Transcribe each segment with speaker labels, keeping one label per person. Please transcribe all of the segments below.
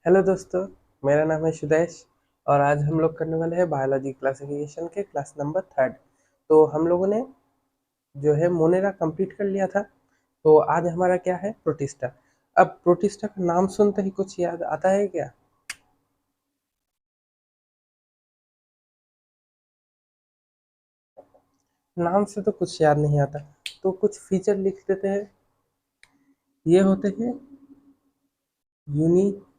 Speaker 1: Hello दोस्तों, मेरा नाम है सुदेश और आज हम लोग करने वाले हैं बायोलॉजी क्लासिफिकेशन के क्लास नंबर थर्ड। तो हम लोगों ने जो है मोनेरा कंप्लीट कर लिया था। तो आज हमारा क्या है, प्रोटिस्टा। अब प्रोटिस्टा का नाम सुनते ही कुछ याद आता है क्या? नाम से तो कुछ याद नहीं आता, तो कुछ फीचर लिख देते हैं। ये होते हैं यूनिसेलुलर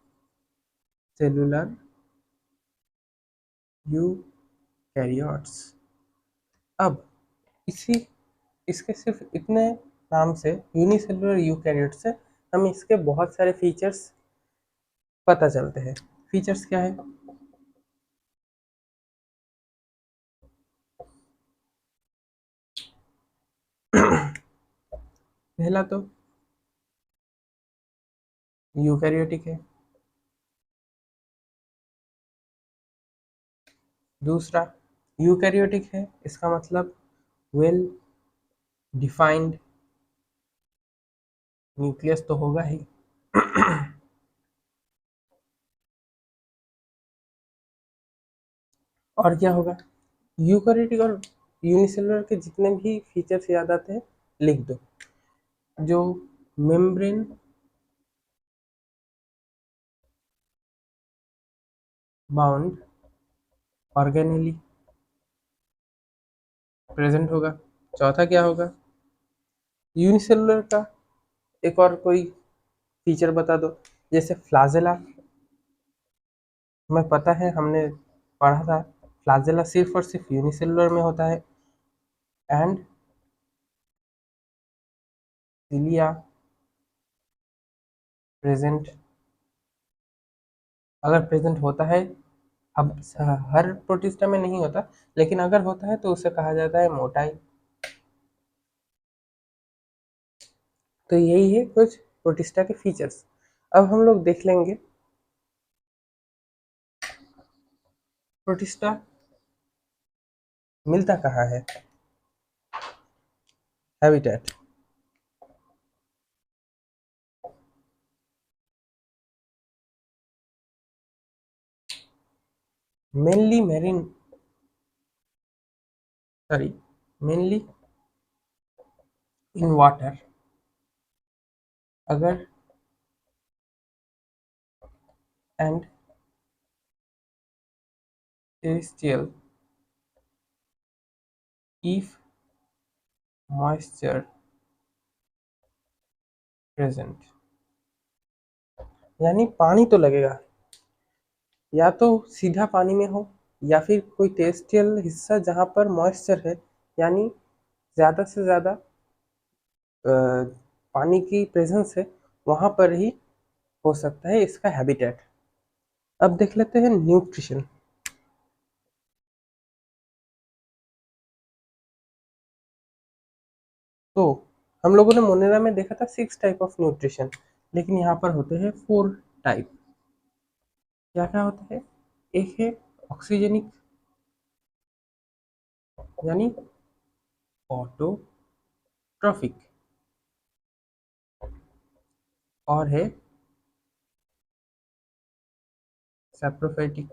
Speaker 1: यूकैरियोट्स। अब इसी इसके सिर्फ इतने नाम से, यूनिसेलुलर यूकैरियोट से, हम इसके बहुत सारे फीचर्स पता चलते हैं। फीचर्स क्या है? पहला तो यूकैरियोटिक है। दूसरा यूकैरियोटिक है, इसका मतलब वेल डिफाइंड न्यूक्लियस तो होगा ही। और क्या होगा? यूकैरियोटिक और यूनिसेलुलर के जितने भी फीचर्स याद आते हैं लिख दो। जो मेम्ब्रेन बाउंड ऑर्गेनेली प्रेजेंट होगा। चौथा क्या होगा? यूनिसेलुलर का एक और कोई फीचर बता दो। जैसे फ्लाजेला, हमें पता है, हमने पढ़ा था, फ्लाजेला सिर्फ और सिर्फ यूनिसेलुलर में होता है। एंड सिलिया प्रेजेंट, अगर प्रेजेंट होता है, अब हर प्रोटिस्टा में नहीं होता, लेकिन अगर होता है तो उसे कहा जाता है मोटाई। तो यही है कुछ प्रोटिस्टा के फीचर्स। अब हम लोग देख लेंगे प्रोटिस्टा मिलता कहाँ है, habitat. Mainly marine, sorry, mainly in water. अगर and terrestrial if moisture present, यानी पानी तो लगेगा, या तो सीधा पानी में हो, या फिर कोई टेरेस्ट्रियल हिस्सा जहाँ पर मॉइस्चर है, यानी ज़्यादा से ज़्यादा पानी की प्रेजेंस है, वहाँ पर ही हो सकता है इसका हैबिटेट। अब देख लेते हैं न्यूट्रिशन। तो हम लोगों ने मोनेरा में देखा था 6 टाइप ऑफ न्यूट्रिशन, लेकिन यहाँ पर होते हैं 4 टाइप। क्या क्या होता है? एक है ऑक्सीजनिक, यानी ऑटोट्रॉफिक। और है सैप्रोफाइटिक,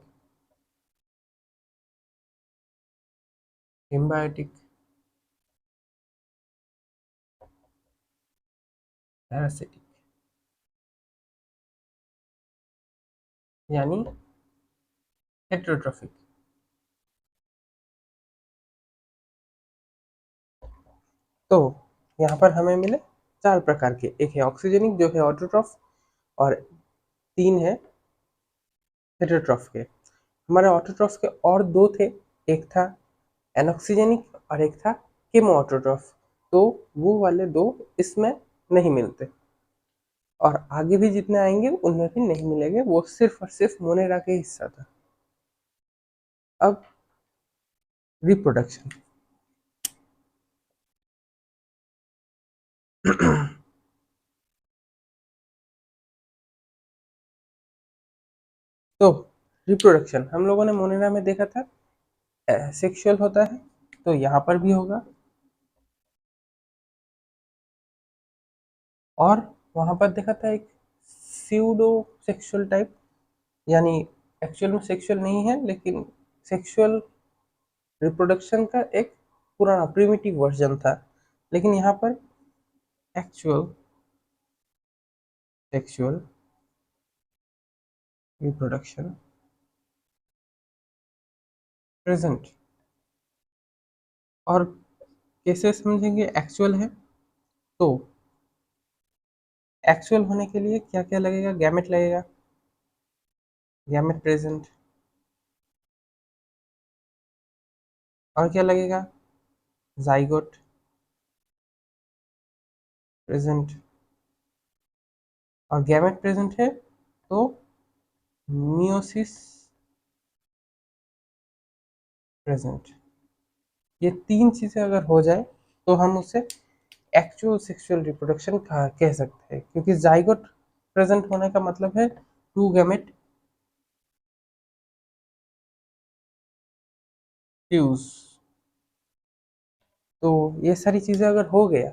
Speaker 1: सिम्बायोटिक, पैरासिटिक, यानी हेट्रोट्रॉफिक। तो यहाँ पर हमें मिले 4 प्रकार के। एक है ऑक्सीजनिक जो है ऑटोट्रॉफ, और 3 है हेटेरोट्रॉफ के। हमारे ऑटोट्रॉफ के और 2 थे, एक था एनऑक्सीजेनिक और एक था केमो ऑटोट्रॉफ। तो वो वाले 2 इसमें नहीं मिलते, और आगे भी जितने आएंगे उनमें भी नहीं मिलेंगे, वो सिर्फ और सिर्फ मोनेरा के हिस्सा था। अब रिप्रोडक्शन। तो रिप्रोडक्शन हम लोगों ने मोनेरा में देखा था सेक्सुअल होता है, तो यहाँ पर भी होगा। और वहां पर देखा था एक स्यूडो सेक्सुअल टाइप, यानी एक्चुअल में सेक्सुअल नहीं है, लेकिन सेक्सुअल रिप्रोडक्शन का एक पुराना प्रिमिटिव वर्जन था। लेकिन यहाँ पर एक्चुअल सेक्सुअल रिप्रोडक्शन प्रेजेंट। और कैसे समझेंगे एक्चुअल है? तो एक्चुअल होने के लिए क्या क्या लगेगा? गैमेट लगेगा, गैमेट प्रेजेंट। और क्या लगेगा? Zygote present. और गैमेट प्रेजेंट है तो मियोसिस प्रेजेंट। ये तीन चीजें अगर हो जाए तो हम उसे एक्चुअल सेक्सुअल रिप्रोडक्शन कह सकते हैं, क्योंकि जाइगोट प्रेजेंट होने का मतलब है टू गैमेट फ्यूज। तो ये सारी चीजें अगर हो गया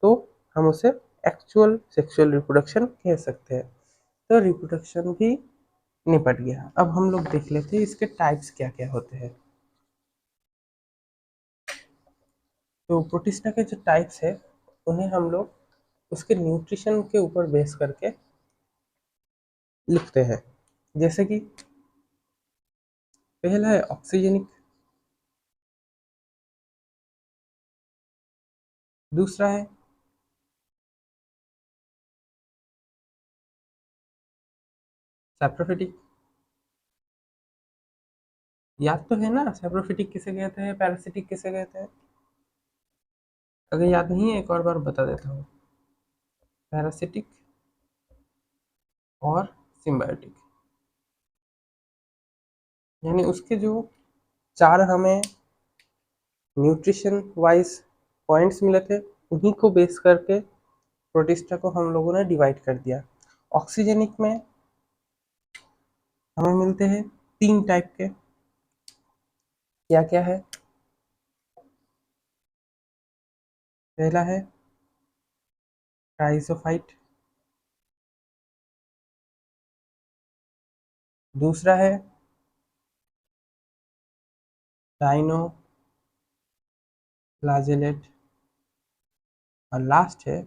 Speaker 1: तो हम उसे एक्चुअल सेक्सुअल रिप्रोडक्शन कह सकते हैं। तो रिप्रोडक्शन भी निपट गया। अब हम लोग देख लेते हैं इसके टाइप्स क्या क्या होते हैं। तो प्रोटिस्टा के जो टाइप्स है उन्हें हम लोग उसके न्यूट्रिशन के ऊपर बेस करके लिखते हैं। जैसे कि पहला है ऑक्सीजनिक, दूसरा है सैप्रोफिटिक। याद तो है ना सैप्रोफिटिक किसे कहते हैं, पैरासिटिक किसे कहते हैं? अगर याद नहीं है एक और बार बता देता हूँ। पैरासिटिक और सिम्बायोटिक, यानी उसके जो चार हमें न्यूट्रिशन वाइज पॉइंट्स मिले थे उन्हीं को बेस करके प्रोटिस्टा को हम लोगों ने डिवाइड कर दिया। ऑक्सीजनिक में हमें मिलते हैं तीन टाइप के। क्या क्या है? पहला है ट्राइसोफाइट, दूसरा है डाइनो फ्लैजेलेट, और लास्ट है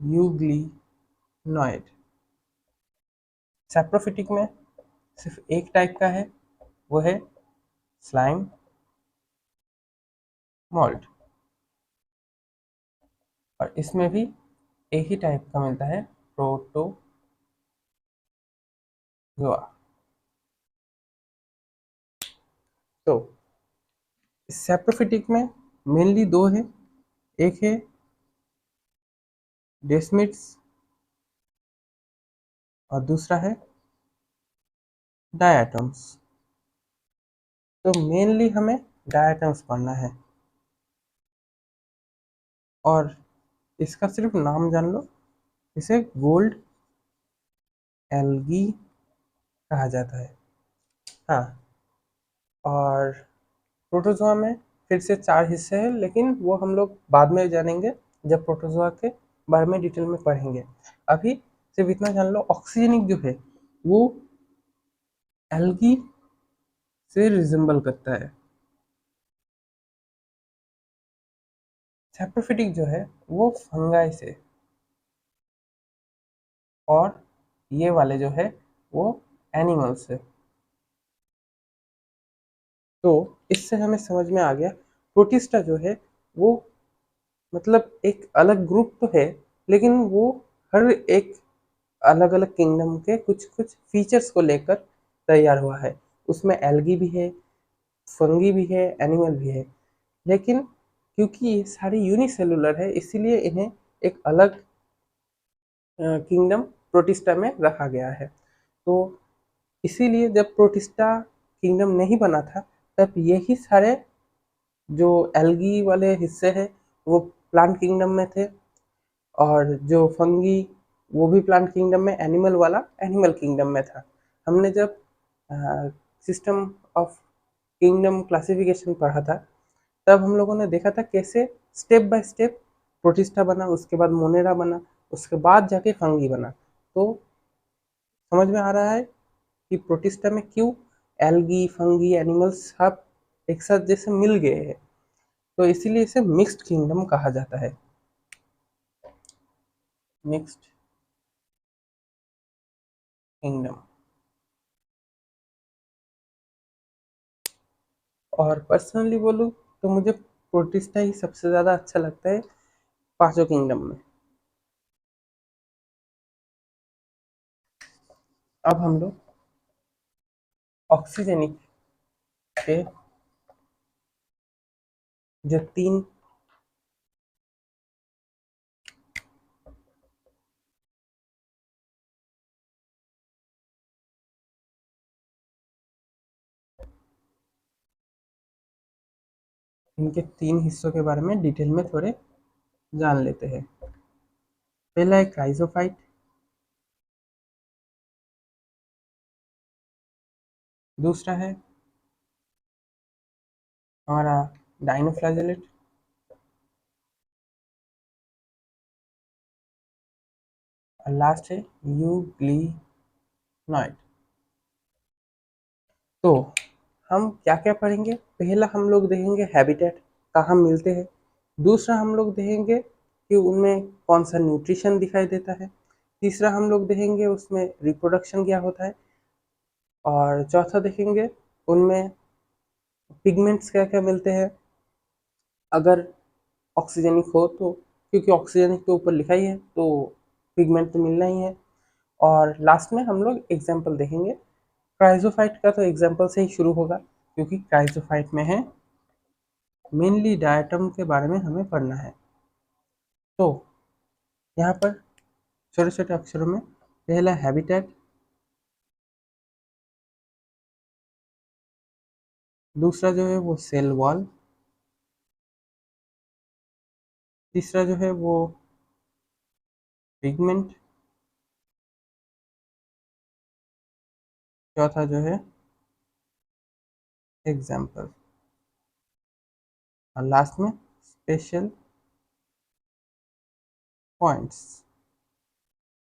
Speaker 1: यूग्लिनॉइड। सैप्रोफिटिक में सिर्फ एक टाइप का है, वो है स्लाइम मॉल्ट, और इसमें भी एक ही टाइप का मिलता है, प्रोटोजोआ। तो सैप्रोफिटिक में मेनली दो है, एक है डेस्मिड्स और दूसरा है डायटम्स। तो मेनली हमें डायटम्स पढ़ना है, और इसका सिर्फ नाम जान लो, इसे गोल्ड एल्गी कहा जाता है। हाँ, और प्रोटोजोआ में फिर से चार हिस्से हैं, लेकिन वो हम लोग बाद में जानेंगे जब प्रोटोजोआ के बारे में डिटेल में पढ़ेंगे। अभी सिर्फ इतना जान लो, ऑक्सीजनिक जो है वो एल्गी से रिजेंबल करता है। सैप्रोफिटिक जो है वो फंगाई से, और ये वाले जो है वो एनिमल से। तो इससे हमें समझ में आ गया प्रोटिस्टा जो है वो मतलब एक अलग ग्रुप तो है, लेकिन वो हर एक अलग अलग किंगडम के कुछ कुछ फीचर्स को लेकर तैयार हुआ है। उसमें एल्गी भी है, फंगी भी है, एनिमल भी है। लेकिन क्योंकि ये सारी यूनिसेलुलर है इसीलिए इन्हें एक अलग किंगडम प्रोटिस्टा में रखा गया है। तो इसीलिए जब प्रोटिस्टा किंगडम नहीं बना था तब यही सारे जो एल्गी वाले हिस्से हैं वो प्लांट किंगडम में थे, और जो फंगी वो भी प्लांट किंगडम में, एनिमल वाला एनिमल किंगडम में था। हमने जब सिस्टम ऑफ किंगडम क्लासिफिकेशन पढ़ा था तब हम लोगों ने देखा था कैसे स्टेप बाय स्टेप प्रोटिस्टा बना, उसके बाद मोनेरा बना, उसके बाद जाके फंगी बना। तो समझ में आ रहा है कि प्रोटिस्टा में क्यों एल्गी, फंगी, एनिमल्स सब एक साथ जैसे मिल गए हैं, तो इसीलिए इसे मिक्स्ड किंगडम कहा जाता है, मिक्स्ड किंगडम। और पर्सनली बोलूँ तो मुझे प्रोटिस्टा ही सबसे ज़्यादा अच्छा लगता है पांचों किंगडम में। अब हम लोग ऑक्सीजेनिक के जो तीन इनके तीन हिस्सों के बारे में डिटेल में थोड़े जान लेते हैं। पहला है क्राइजोफाइट, दूसरा है हमारा डाइनोफ्लैजेलेट, और लास्ट है यूग्लिनॉइड। तो हम क्या क्या पढ़ेंगे, पहला हम लोग देखेंगे हैबिटेट, कहाँ मिलते हैं। दूसरा हम लोग देखेंगे कि उनमें कौन सा न्यूट्रिशन दिखाई देता है। तीसरा हम लोग देखेंगे उसमें रिप्रोडक्शन क्या होता है। और चौथा देखेंगे उनमें पिगमेंट्स क्या क्या मिलते हैं, अगर ऑक्सीजनिक हो तो, क्योंकि ऑक्सीजनिक के ऊपर लिखा ही है तो पिगमेंट तो मिलना ही है। और लास्ट में हम लोग एग्जाम्पल देखेंगे। क्राइजोफाइट का तो एग्जाम्पल से ही शुरू होगा, क्योंकि क्राइजोफाइट में है मेनली डायटम के बारे में हमें पढ़ना है। तो यहाँ पर छोटे छोटे अक्षरों में पहला हैबिटेट, दूसरा जो है वो सेल वॉल, तीसरा जो है वो पिगमेंट, चौथा जो है एग्जाम्पल, और लास्ट में स्पेशल पॉइंट्स।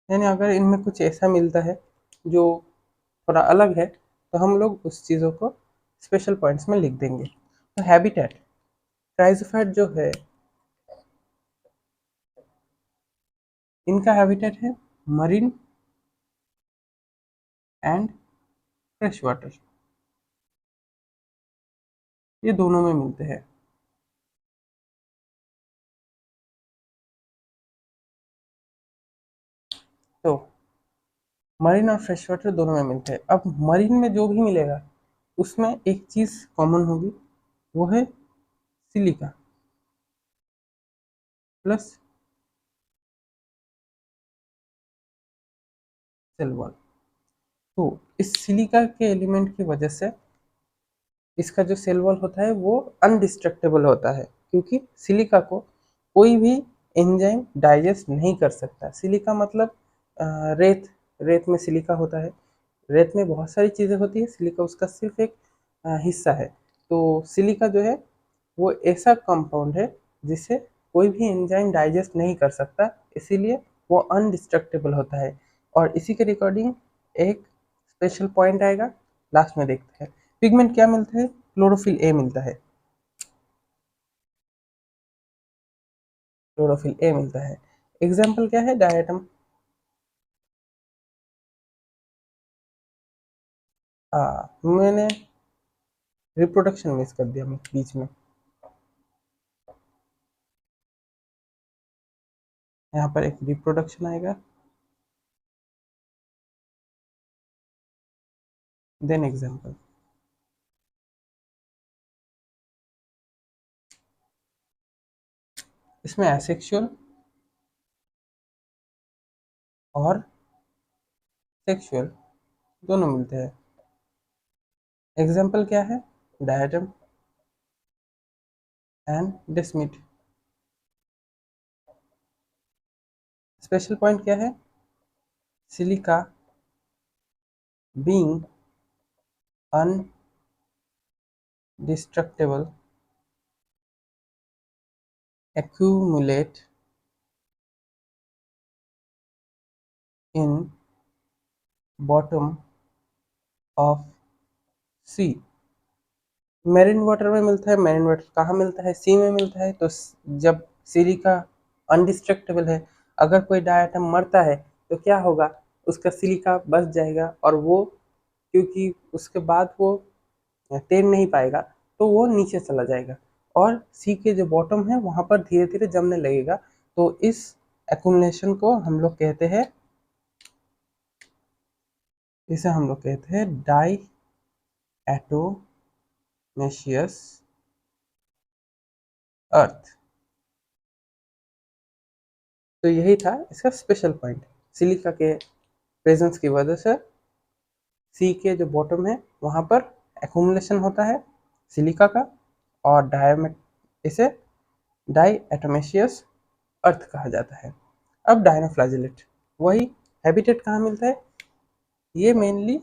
Speaker 1: यानी अगर इनमें कुछ ऐसा मिलता है जो थोड़ा अलग है तो हम लोग उस चीज़ों को स्पेशल पॉइंट्स में लिख देंगे। तो हैबिटेट, क्राइजोफाइट जो है इनका हैबिटेट है मरीन एंड फ्रेश वाटर, ये दोनों में मिलते हैं। तो मरीन और फ्रेश वाटर दोनों में मिलते हैं। अब मरीन में जो भी मिलेगा उसमें एक चीज़ कॉमन होगी, वो है सिलिका प्लस सेल वॉल। तो इस सिलिका के एलिमेंट की वजह से इसका जो सेल वॉल होता है वो अनडिस्ट्रक्टेबल होता है, क्योंकि सिलिका को कोई भी एंजाइम डाइजेस्ट नहीं कर सकता। सिलिका मतलब रेत, रेत में सिलिका होता है। रेत में बहुत सारी चीज़ें होती है, सिलिका उसका सिर्फ एक हिस्सा है। तो सिलिका जो है वो ऐसा कंपाउंड है जिसे कोई भी एंजाइम डाइजेस्ट नहीं कर सकता, इसीलिए वो अनडिस्ट्रक्टेबल होता है। और इसी के रिकॉर्डिंग एक स्पेशल पॉइंट आएगा, लास्ट में देखते हैं। पिगमेंट क्या मिलता है, क्लोरोफिल ए मिलता है, क्लोरोफिल ए मिलता है। एग्जाम्पल क्या है, डायटम। मैंने रिप्रोडक्शन मिस कर दिया मैं बीच में, यहाँ पर एक रिप्रोडक्शन आएगा, देन एग्जाम्पल। इसमें एसेक्सुअल और सेक्सुअल दोनों मिलते हैं। एग्जाम्पल क्या है, diatom and desmid. Special point क्या है, silica being undestructible accumulate in bottom of sea. Marine water में मिलता है, मेरीन वाटर कहाँ मिलता है? सी में मिलता है। तो जब सिलिका अनडिस्ट्रक्टेबल है, अगर कोई डायटम मरता है तो क्या होगा? उसका सिलिका बच जाएगा, और वो क्योंकि उसके बाद वो तैर नहीं पाएगा तो वो नीचे चला जाएगा, और सी के जो बॉटम है वहाँ पर धीरे धीरे जमने लगेगा। तो इस एक्युमुलेशन को हम लोग कहते हैं, इसे हम लोग कहते हैं डाई एटोमेशियस अर्थ। तो यही था इसका स्पेशल पॉइंट। सिलिका के प्रेजेंस की वजह से सी के जो बॉटम है वहाँ पर एक्युमुलेशन होता है सिलिका का, और इसे डाई एटोमेशियस अर्थ कहा जाता है। अब डायनोफ्लैजेलेट, वही हैबिटेट कहाँ मिलता है? ये मेनली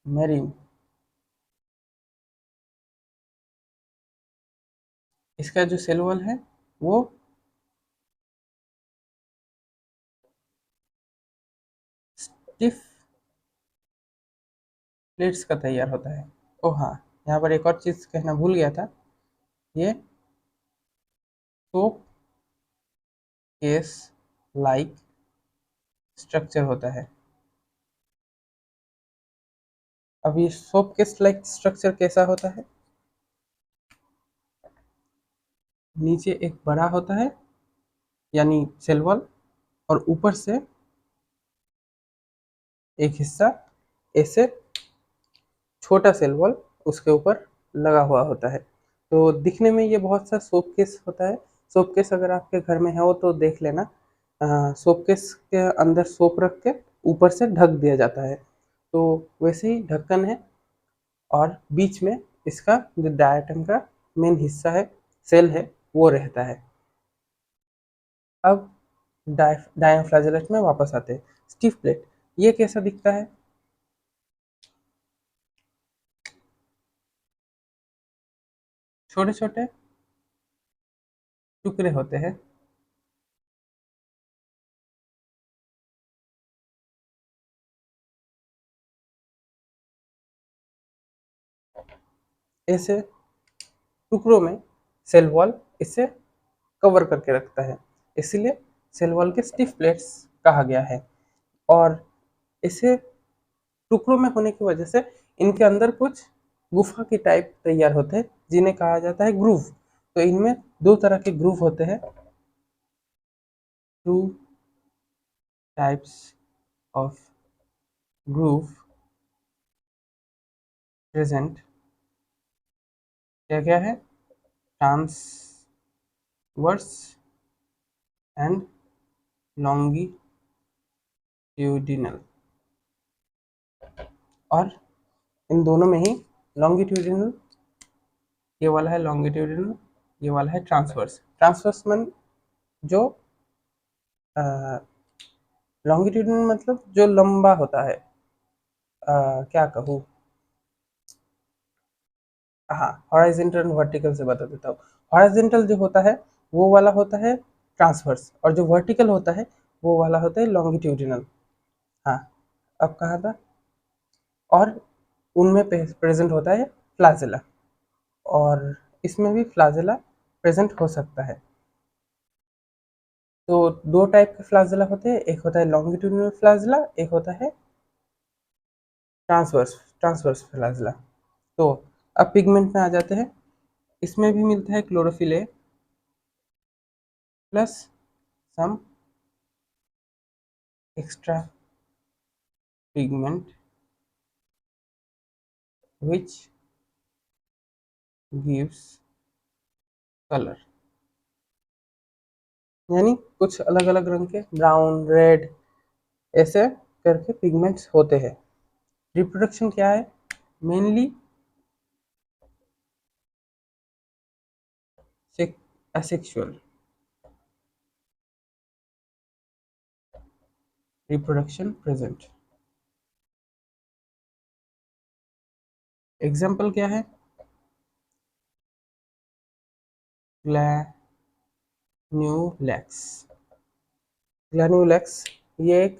Speaker 1: मेरीन, इसका जो सेल वॉल है वो स्टिफ प्लेट्स का तैयार होता है। ओ हाँ, यहाँ पर एक और चीज़ कहना भूल गया था, ये सोप केस लाइक स्ट्रक्चर होता है। अब ये सोप केस लाइक स्ट्रक्चर कैसा होता है? नीचे एक बड़ा होता है यानी सेल वॉल, और ऊपर से एक हिस्सा ऐसे छोटा सेल वॉल उसके ऊपर लगा हुआ होता है। तो दिखने में ये बहुत सा सोप केस होता है। सोप केस अगर आपके घर में है वो तो देख लेना। सोप केस के अंदर सोप रख के ऊपर से ढक दिया जाता है, तो वैसे ही ढक्कन है, और बीच में इसका जो डायटम का मेन हिस्सा है, सेल है, वो रहता है। अब डायफ्लाजेलेट में वापस आते हैं। स्टिफ प्लेट, ये कैसा दिखता है? छोटे छोटे टुकड़े होते हैं, ऐसे टुकड़ों में सेल वॉल इसे कवर करके रखता है, इसलिए सेल वॉल के स्टिफ प्लेट्स कहा गया है। और इसे टुकड़ों में होने की वजह से इनके अंदर कुछ गुफा की टाइप तैयार होते हैं, जिन्हें कहा जाता है ग्रूव। तो इनमें दो तरह के ग्रूव होते हैं, two types of groove present. क्या क्या है? Transverse and longitudinal. और इन दोनों में ही लॉन्गिट्यूडिनल ये वाला है लॉन्गिट्यूडिनल, ये वाला है ट्रांसवर्स। ट्रांसवर्स मन जो लॉन्गिट्यूडिनल मतलब जो लंबा होता है, क्या कहूँ, हाँ, हॉराइजेंटल वर्टिकल से बता देता हूँ। हॉराइजेंटल जो होता है वो वाला होता है ट्रांसवर्स, और जो वर्टिकल होता है वो वाला होता है लॉन्गिट्यूडिनल। हाँ, अब कहा था, और उनमें प्रेजेंट होता है फ्लाजेला, और इसमें भी फ्लाजेला प्रेजेंट हो सकता है। तो दो टाइप के फ्लाजेला होते हैं, एक होता है लॉन्गिट्यूडिनल फ्लाजेला, एक होता है ट्रांसवर्स ट्रांसवर्स फ्लाजेला। तो अब पिगमेंट में आ जाते हैं। इसमें भी मिलता है chlorophyll A plus some extra pigment which gives colour, यानी कुछ अलग अलग रंग के ब्राउन रेड ऐसे करके पिगमेंट्स होते हैं। रिप्रोडक्शन क्या है? Mainly asexual reproduction present। Example क्या है? ग्लैन्यूलेक्स। ग्लैन्यूलेक्स ये एक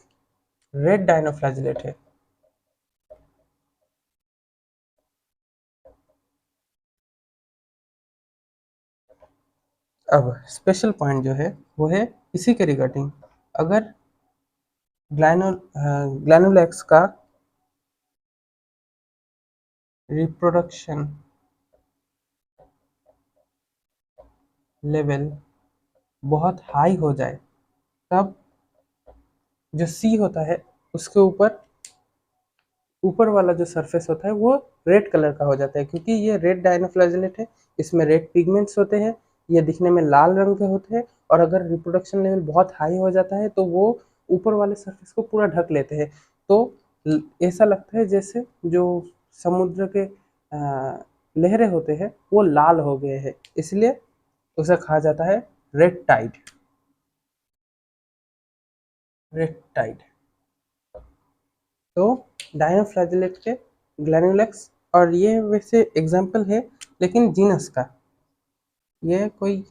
Speaker 1: रेड डायनोफ्लैजिलेट है। अब स्पेशल पॉइंट जो है वो है इसी के रिगार्डिंग, अगर ग्लैनुलैक्स का रिप्रोडक्शन लेवल बहुत हाई हो जाए, तब जो सी होता है उसके ऊपर ऊपर वाला जो सरफेस होता है वो रेड कलर का हो जाता है, क्योंकि ये रेड डायनोफ्लैजिलेट है, इसमें रेड पिगमेंट्स होते हैं, ये दिखने में लाल रंग के होते हैं, और अगर रिप्रोडक्शन लेवल बहुत हाई हो जाता है तो वो ऊपर वाले सरफेस को पूरा ढक लेते हैं। तो ऐसा लगता है जैसे जो समुद्र के लहरें होते हैं वो लाल हो गए हैं, इसलिए उसे कहा जाता है रेड टाइड। Red tide. तो डायनोफ्लैजिलेट के ग्लैनुलेक्स, और ये वैसे एग्जाम्पल है लेकिन जीनस का, ये कोई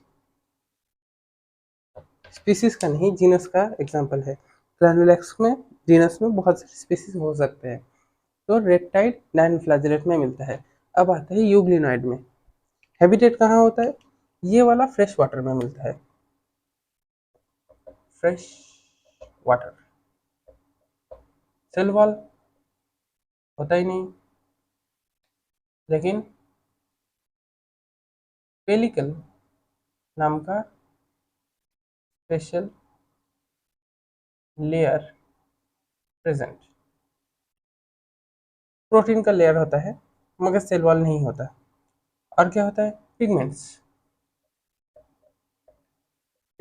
Speaker 1: स्पीसीज का नहीं, जीनस का एग्जाम्पल है। ग्लैनुलेक्स में जीनस में बहुत सारे स्पीसीज हो सकते हैं। तो रेड टाइड डायनोफ्लैजिलेट में मिलता है। अब आता है यूग्लिनॉइड में। हैबिटेट कहाँ होता है? ये वाला फ्रेश वाटर में मिलता है। Fresh water. सेल वॉल होता ही नहीं, लेकिन पेलिकल नाम का स्पेशल लेयर प्रेजेंट। प्रोटीन का लेयर होता है मगर सेल वॉल नहीं होता। और क्या होता है? Pigments.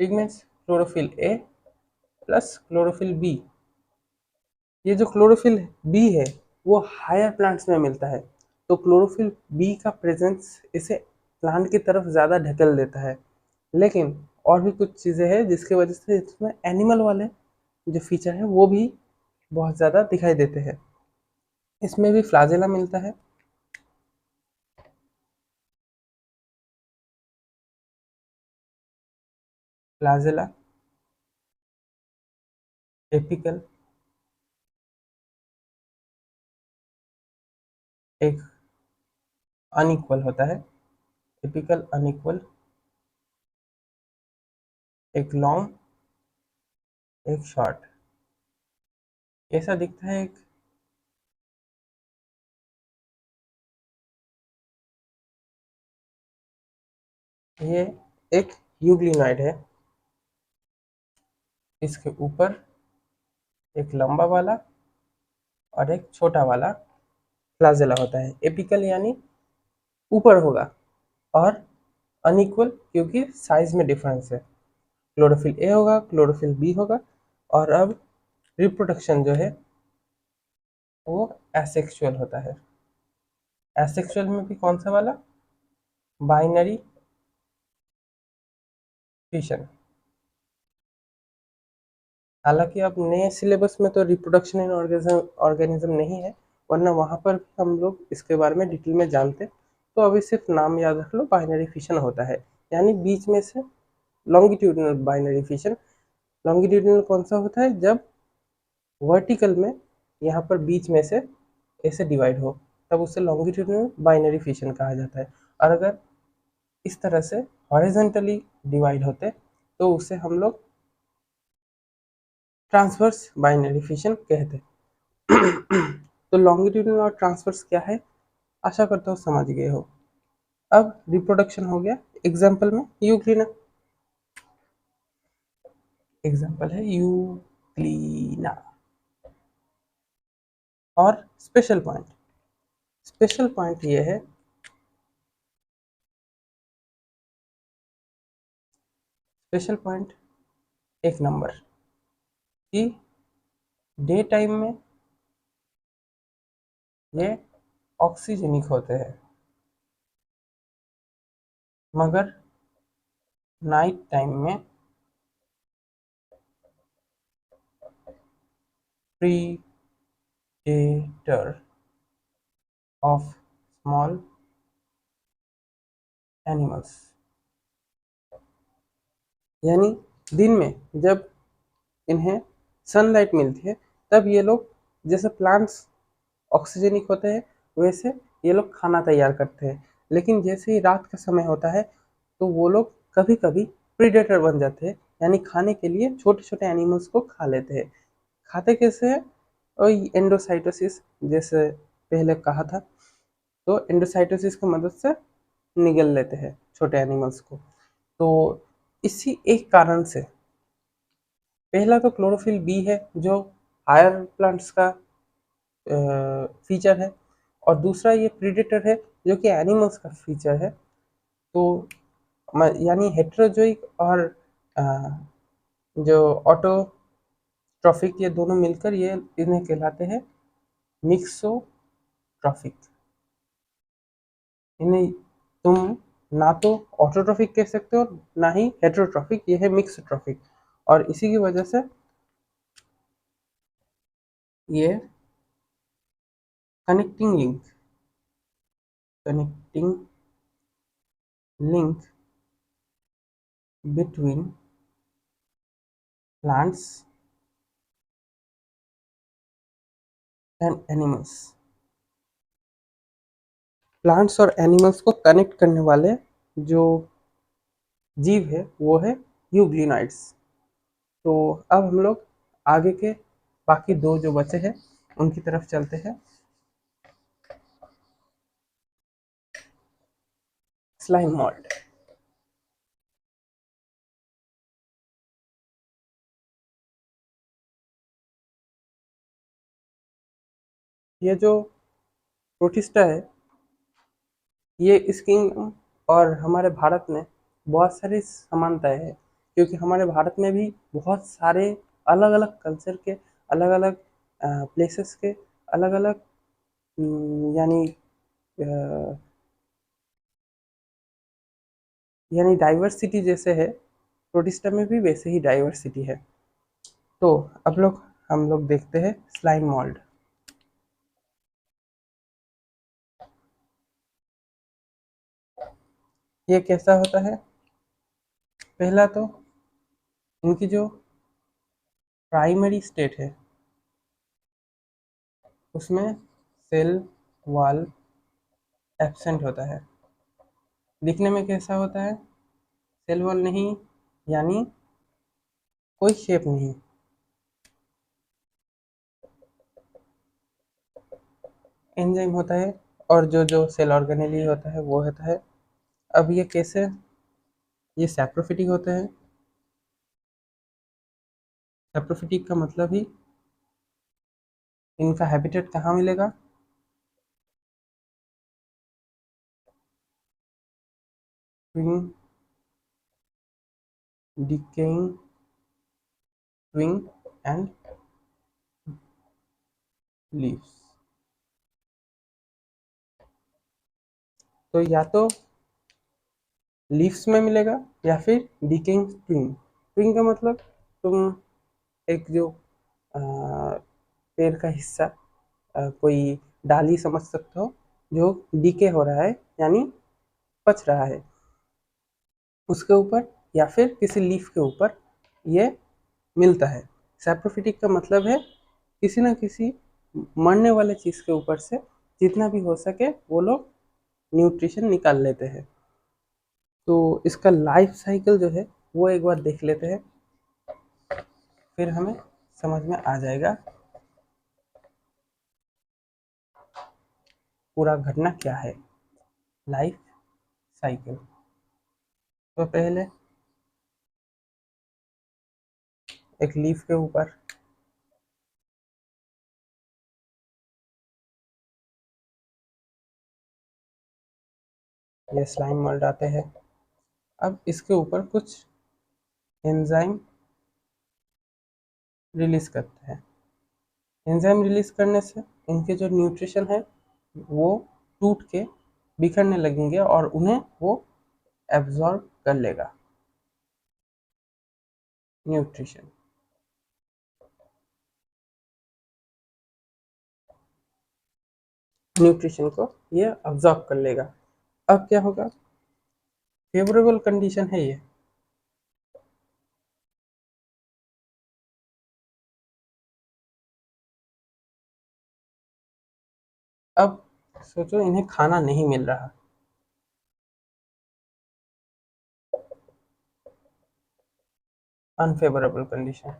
Speaker 1: Pigments chlorophyll A plus chlorophyll B. ये जो क्लोरोफिल बी है वो हायर प्लांट्स में मिलता है, तो क्लोरोफिल बी का प्रेजेंस इसे प्लांट की तरफ ज़्यादा ढकेल देता है। लेकिन और भी कुछ चीज़ें हैं जिसकी वजह से इसमें एनिमल वाले जो फीचर है वो भी बहुत ज़्यादा दिखाई देते हैं। इसमें भी फ्लाजेला मिलता है। फ्लाजेला, एपिकल, एक अनइक्वल होता है। एपिकल अनइक्वल, एक लॉन्ग, एक शॉर्ट, ऐसा दिखता है एक। ये एक यूग्लिनॉइड है। इसके ऊपर एक लंबा वाला और एक छोटा वाला फ्लाजेला होता है। एपिकल यानी ऊपर होगा, और अनइक्वल क्योंकि साइज में डिफरेंस है। क्लोरोफिल ए होगा, क्लोरोफिल बी होगा। और अब रिप्रोडक्शन जो है वो एसेक्सुअल होता है। एसेक्सुअल में भी कौन सा वाला? Binary fission. हालांकि अब नए सिलेबस में तो रिप्रोडक्शन इन ऑर्गेनिज्म नहीं है, वरना वहाँ पर भी हम लोग इसके बारे में डिटेल में जानते। तो अभी सिर्फ नाम याद रख लो, बाइनरी फिशन होता है, यानी बीच में से लॉन्गिट्यूडिनल बाइनरी फिशन। लॉन्गिट्यूडिनल कौन सा होता है? जब वर्टिकल में यहाँ पर बीच में से ऐसे डिवाइड हो, तब उसे लॉन्गिट्यूडिनल बाइनरी फिशन कहा जाता है। और अगर इस तरह से हॉरिजॉन्टली डिवाइड होते तो उसे हम लोग ट्रांसवर्स बाइनरी फिशन कहते हैं। तो लॉन्गिट्यूडिनल और ट्रांसवर्स क्या है, आशा करता हूँ समझ गए हो। अब रिप्रोडक्शन हो गया। एग्जाम्पल में यूक्लिना, एग्जाम्पल है यूक्लिना। और स्पेशल पॉइंट, स्पेशल पॉइंट ये है, स्पेशल पॉइंट एक नंबर, कि डे टाइम में ये ऑक्सीजनिक होते हैं, मगर नाइट टाइम में प्रीडेटर ऑफ स्मॉल एनिमल्स। यानी दिन में जब इन्हें सनलाइट मिलती है तब ये लोग, जैसे प्लांट्स ऑक्सीजनिक होते हैं वैसे ये लोग खाना तैयार करते हैं। लेकिन जैसे ही रात का समय होता है तो वो लोग कभी कभी प्रीडेटर बन जाते हैं, यानी खाने के लिए छोटे छोटे एनिमल्स को खा लेते हैं। खाते कैसे हैं? वही एंडोसाइटोसिस, जैसे पहले कहा था। तो एंडोसाइटोसिस की मदद से निगल लेते हैं छोटे एनिमल्स को। तो इसी एक कारण से, पहला तो क्लोरोफिल बी है जो हायर प्लांट्स का फीचर है, और दूसरा ये प्रीडेटर है जो कि एनिमल्स का फीचर है। तो यानी हेट्रोजोइक और अ, जो ऑटोट्रॉफिक, ये दोनों मिलकर ये इन्हें कहलाते हैं मिक्सोट्रॉफिक। इन्हें तुम ना तो ऑटोट्रॉफिक कह सकते हो ना ही हेट्रोट्रॉफिक, ये है मिक्सोट्रॉफिक। और इसी की वजह से ये connecting link connecting link between plants and animals, plants और एनिमल्स को कनेक्ट करने वाले जो जीव है वो है यूग्लिनाइड्स। तो अब हम लोग आगे के बाकी दो जो बचे हैं उनकी तरफ चलते हैं। Slime mould. ये जो प्रोटिस्टा है, ये इस किंगडम और हमारे भारत में बहुत सारी समानताएं हैं, क्योंकि हमारे भारत में भी बहुत सारे अलग अलग कल्चर के, अलग अलग प्लेसेस के, अलग अलग यानी डाइवर्सिटी जैसे है, प्रोटिस्टा में भी वैसे ही डाइवर्सिटी है। तो अब हम लोग देखते हैं स्लाइम मोल्ड। ये कैसा होता है? पहला तो इनकी जो प्राइमरी स्टेट है उसमें सेल वॉल एब्सेंट होता है। दिखने में कैसा होता है? सेल वॉल नहीं, यानी कोई शेप नहीं। एंजाइम होता है, और जो जो सेल ऑर्गेनेली होता है वो होता है। अब ये कैसे? ये सैप्रोफिटिक होते हैं। सैप्रोफिटिक का मतलब ही इनका हैबिटेट कहाँ मिलेगा? Twin decaying twin and leaves. तो या तो लीव्स में मिलेगा या फिर डिकेइंग ट्विन। ट्विन का मतलब तुम एक जो पेड़ का हिस्सा, कोई डाली समझ सकते हो जो डीके हो रहा है, यानी पच रहा है, उसके ऊपर या फिर किसी लीफ के ऊपर ये मिलता है। सैप्रोफिटिक का मतलब है किसी न किसी मरने वाले चीज़ के ऊपर से जितना भी हो सके वो लोग न्यूट्रिशन निकाल लेते हैं। तो इसका लाइफ साइकिल जो है वो एक बार देख लेते हैं, फिर हमें समझ में आ जाएगा पूरा घटना क्या है। Life cycle. तो पहले एक लीफ के ऊपर ये स्लाइम मोल्ड आते हैं। अब इसके ऊपर कुछ एंजाइम रिलीज करते हैं। एंजाइम रिलीज करने से इनके जो न्यूट्रिशन है वो टूट के बिखरने लगेंगे और उन्हें वो एब्जॉर्ब कर लेगा न्यूट्रिशन। न्यूट्रिशन को ये अब्जॉर्ब कर लेगा। अब क्या होगा? फेवरेबल कंडीशन है ये। अब सोचो इन्हें खाना नहीं मिल रहा, अनफेवरेबल कंडीशन।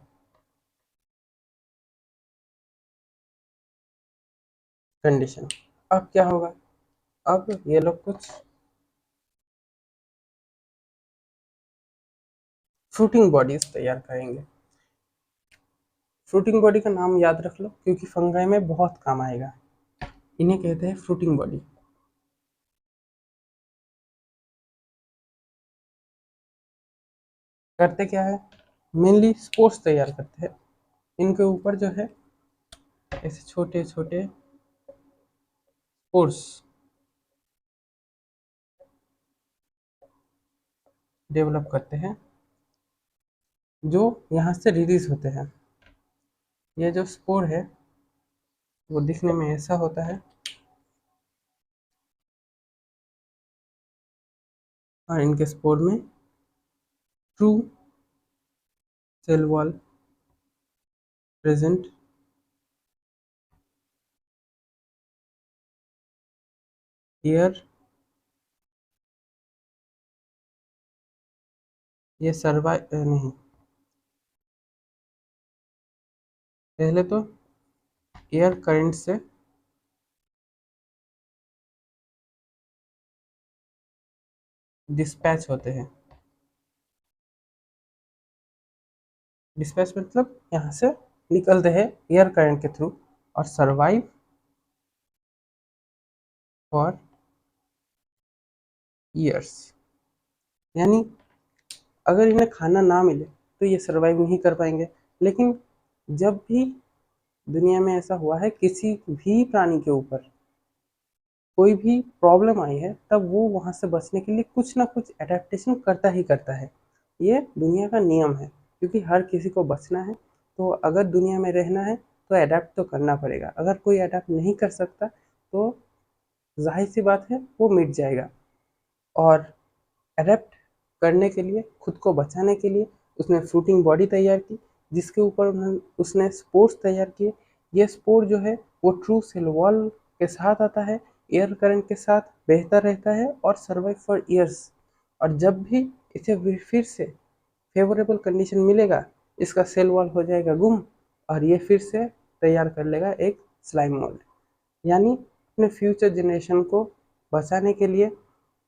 Speaker 1: कंडीशन अब क्या होगा, अब ये लोग कुछ फ्रूटिंग बॉडीज तैयार करेंगे। फ्रूटिंग बॉडी का नाम याद रख लो क्योंकि फंगाई में बहुत काम आएगा। इन्हें कहते हैं फ्रूटिंग बॉडी। करते क्या है, मेनली स्पोर्स तैयार करते हैं। इनके ऊपर जो है ऐसे छोटे छोटे स्पोर्स डेवलप करते हैं जो यहाँ से रिलीज होते हैं। ये जो स्पोर है वो दिखने में ऐसा होता है और इनके स्पोर में ट्रू सेल वॉल प्रेजेंट, एयर, ये सर्वाइव नहीं, पहले तो एयर करंट से डिस्पैच होते हैं। डिस्पैच मतलब यहाँ से निकलते हैं एयर करंट के थ्रू और सर्वाइव फॉर ईयर्स। यानी अगर इन्हें खाना ना मिले तो ये सर्वाइव नहीं कर पाएंगे। लेकिन जब भी दुनिया में ऐसा हुआ है किसी भी प्राणी के ऊपर कोई भी प्रॉब्लम आई है तब वो वहाँ से बचने के लिए कुछ ना कुछ एडेप्टेशन करता ही करता है। ये दुनिया का नियम है क्योंकि हर किसी को बचना है, तो अगर दुनिया में रहना है तो अडेप्ट तो करना पड़ेगा। अगर कोई अडेप्ट नहीं कर सकता तो जाहिर सी बात है वो मिट जाएगा। और अडेप्ट करने के लिए, खुद को बचाने के लिए उसने फ्रूटिंग बॉडी तैयार की जिसके ऊपर उसने स्पोर्स तैयार किए। ये स्पोर जो है वो ट्रू सेल वॉल के साथ आता है, एयर करंट के साथ बहता रहता है और सर्वाइव फॉर ईयर्स। और जब भी इसे फिर से फेवरेबल कंडीशन मिलेगा इसका सेल वॉल हो जाएगा गुम और ये फिर से तैयार कर लेगा एक स्लाइम मोल्ड। यानी अपने फ्यूचर जनरेशन को बचाने के लिए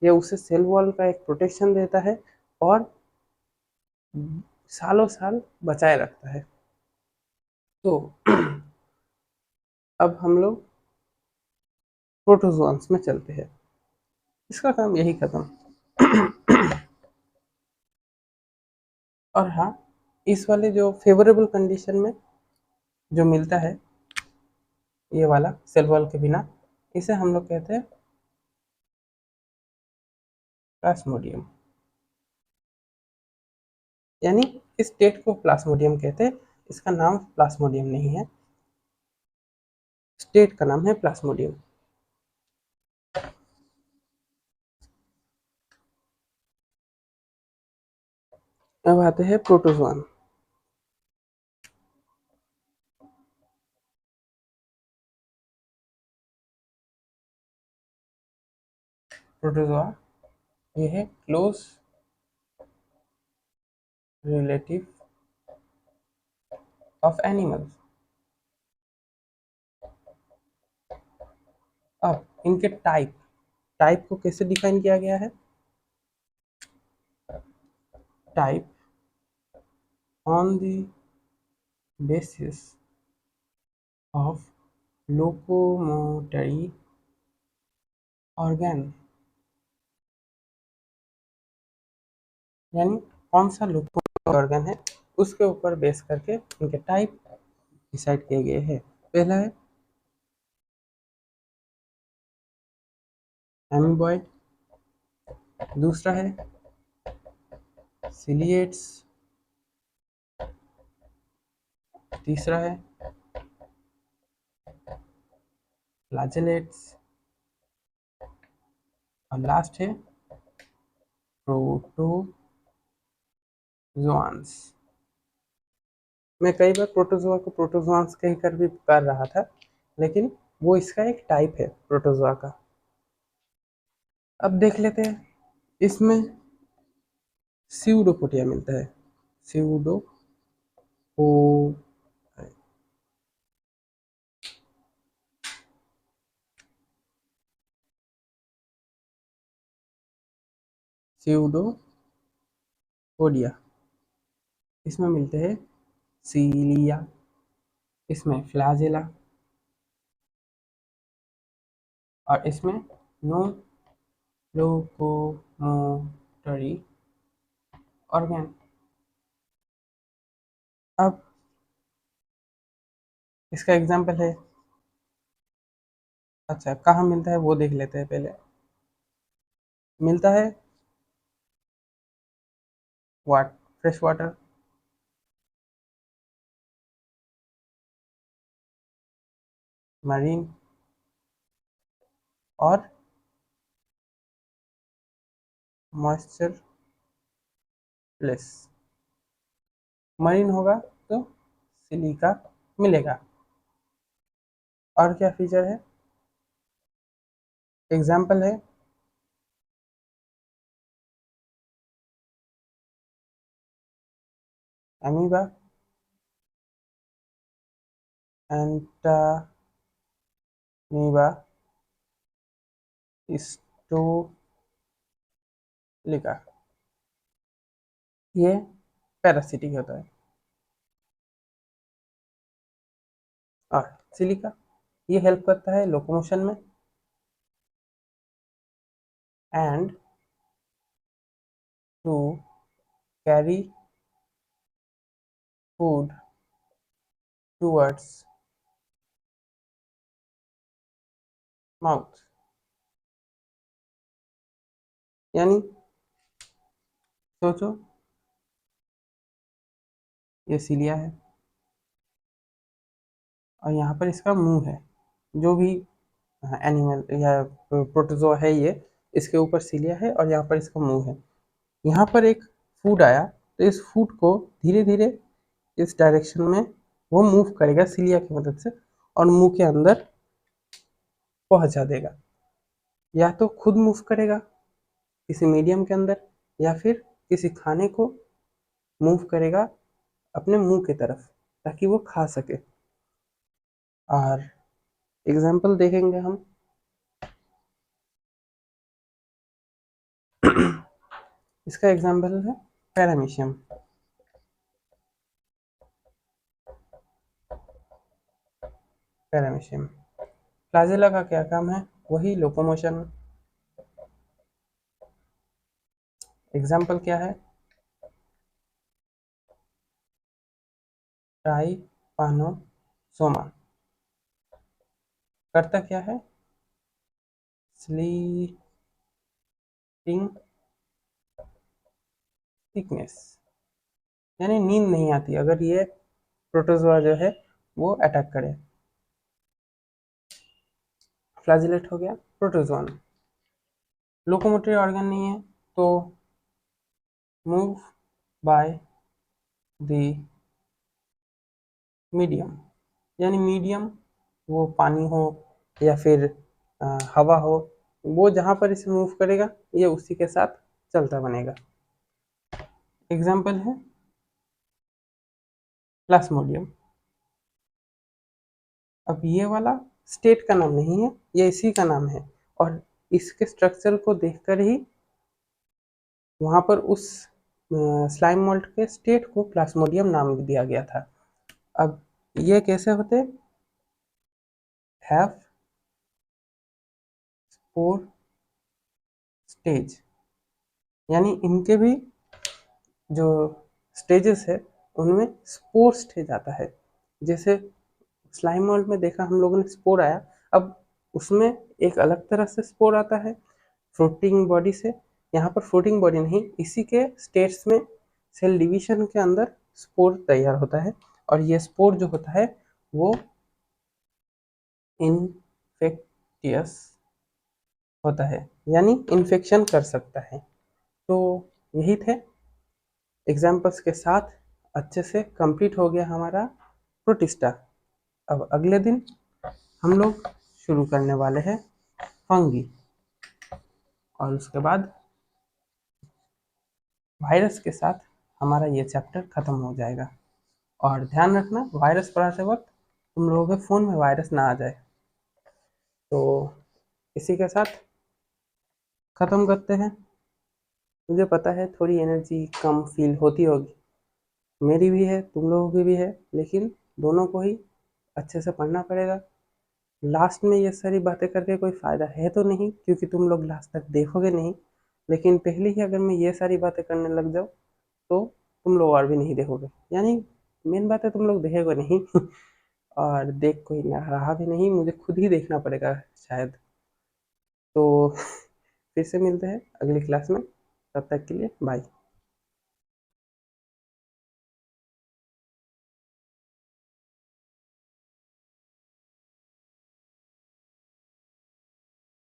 Speaker 1: ये उसे सेल वॉल का एक प्रोटेक्शन देता है और सालों साल बचाए रखता है। तो अब हम लोग प्रोटोजोन्स में चलते हैं, इसका काम यही खत्म। और हाँ, इस वाले जो फेवरेबल कंडीशन में जो मिलता है ये वाला सेल वॉल के बिना, इसे हम लोग कहते हैं प्लाज्मोडियम। यानी इस स्टेट को प्लाज्मोडियम कहते हैं। इसका नाम प्लाज्मोडियम नहीं है, स्टेट का नाम है प्लाज्मोडियम। अब आते हैं प्रोटोजोआन। प्रोटोजोआ ये है क्लोज रिलेटिव ऑफ एनिमल्स। अब इनके टाइप, टाइप को कैसे डिफाइन किया गया है, type on the basis of locomotory organ. यानी कौन सा लोकोमोटरी ऑर्गन है उसके ऊपर बेस करके इनके टाइप डिसाइड किए गए हैं। पहला है एमीबॉयड, दूसरा है सिलिएट्स, तीसरा है फ्लैजेलेट्स और लास्ट है प्रोटोजोआंस। मैं कई बार प्रोटोजोआ को प्रोटोजोआंस कहकर भी पुकार रहा था लेकिन वो इसका एक टाइप है प्रोटोजोआ का। अब देख लेते हैं इसमें स्यूडोपोडिया मिलता है, स्यूडो ओ स्यूडोपोडिया, इसमें मिलते हैं सीलिया, इसमें फ्लैजेला, और इसमें नो लोकोमोटरी ऑर्गन। अब इसका एग्जाम्पल है, अच्छा कहाँ मिलता है वो देख लेते हैं पहले। मिलता है वाट फ्रेश वाटर, मरीन और मॉइस्चर लेस। मरीन होगा तो सिलिका मिलेगा। और क्या फीचर है, एग्जाम्पल है अमीबा, एंटामीबा, स्टोलिका, ये पैरासिटिक होता है। और सिलिका ये हेल्प करता है लोकोमोशन में and to carry food towards mouth. यानी सोचो ये सिलिया है और यहाँ पर इसका मुंह है, जो भी एनिमल या प्रोटोजोआ है ये, इसके ऊपर सिलिया है और यहाँ पर इसका मुंह है। यहाँ पर एक फूड आया तो इस फूड को धीरे धीरे इस डायरेक्शन में वो मूव करेगा सिलिया की मदद से और मुंह के अंदर पहुंचा देगा। या तो खुद मूव करेगा किसी मीडियम के अंदर, या फिर किसी खाने को मूव करेगा अपने मुंह की तरफ ताकि वो खा सके। और एग्जाम्पल देखेंगे हम इसका एग्जाम्पल है पैरामीशियम। पैरामीशियम फ्लैजेला का क्या काम है, वही लोकोमोशन। एग्जाम्पल क्या है, ट्राइपानोसोमा करता क्या है, स्लीपिंग सिकनेस, यानी नींद नहीं आती अगर ये प्रोटोजोआ जो है वो अटैक करे। फ्लैजिलेट हो गया प्रोटोजोन। लोकोमोटरी ऑर्गन नहीं है तो मूव बाय द मीडियम, यानी मीडियम वो पानी हो या फिर हवा हो, वो जहाँ पर इसे मूव करेगा ये उसी के साथ चलता बनेगा। एग्जाम्पल है प्लाज्मोडियम। अब ये वाला स्टेट का नाम नहीं है, ये इसी का नाम है और इसके स्ट्रक्चर को देखकर ही वहाँ पर उस स्लाइम मोल्ड के स्टेट को प्लाज्मोडियम नाम दिया गया था। अब ये कैसे होते, हैव स्पोर स्टेज, यानी इनके भी जो स्टेजेस है उनमें स्पोर स्टेज आता है। जैसे स्लाइम मोल्ड में देखा हम लोगों ने स्पोर आया, अब उसमें एक अलग तरह से स्पोर आता है फ्रूटिंग बॉडी से। यहाँ पर फ्रूटिंग बॉडी नहीं, इसी के स्टेट्स में सेल डिवीजन के अंदर स्पोर तैयार होता है और ये स्पोर जो होता है वो इन्फेक्टियस होता है, यानी इन्फेक्शन कर सकता है। तो यही थे एग्जाम्पल्स के साथ अच्छे से कंप्लीट हो गया हमारा प्रोटिस्टा। अब अगले दिन हम लोग शुरू करने वाले हैं फंगी, और उसके बाद वायरस के साथ हमारा ये चैप्टर ख़त्म हो जाएगा। और ध्यान रखना, वायरस पढ़ाते वक्त तुम लोगों के फ़ोन में वायरस ना आ जाए। तो इसी के साथ ख़त्म करते हैं। मुझे पता है थोड़ी एनर्जी कम फील होती होगी, मेरी भी है, तुम लोगों की भी है, लेकिन दोनों को ही अच्छे से पढ़ना पड़ेगा। लास्ट में ये सारी बातें करके कोई फ़ायदा है तो नहीं, क्योंकि तुम लोग लास्ट तक देखोगे नहीं। लेकिन पहले ही अगर मैं ये सारी बातें करने लग जाऊँ तो तुम लोग और भी नहीं देखोगे, यानी मेन बात है तुम लोग देखेगे नहीं और देख कोई रहा भी नहीं, मुझे खुद ही देखना पड़ेगा शायद। तो फिर से मिलते हैं अगली क्लास में, तब तक के लिए बाय।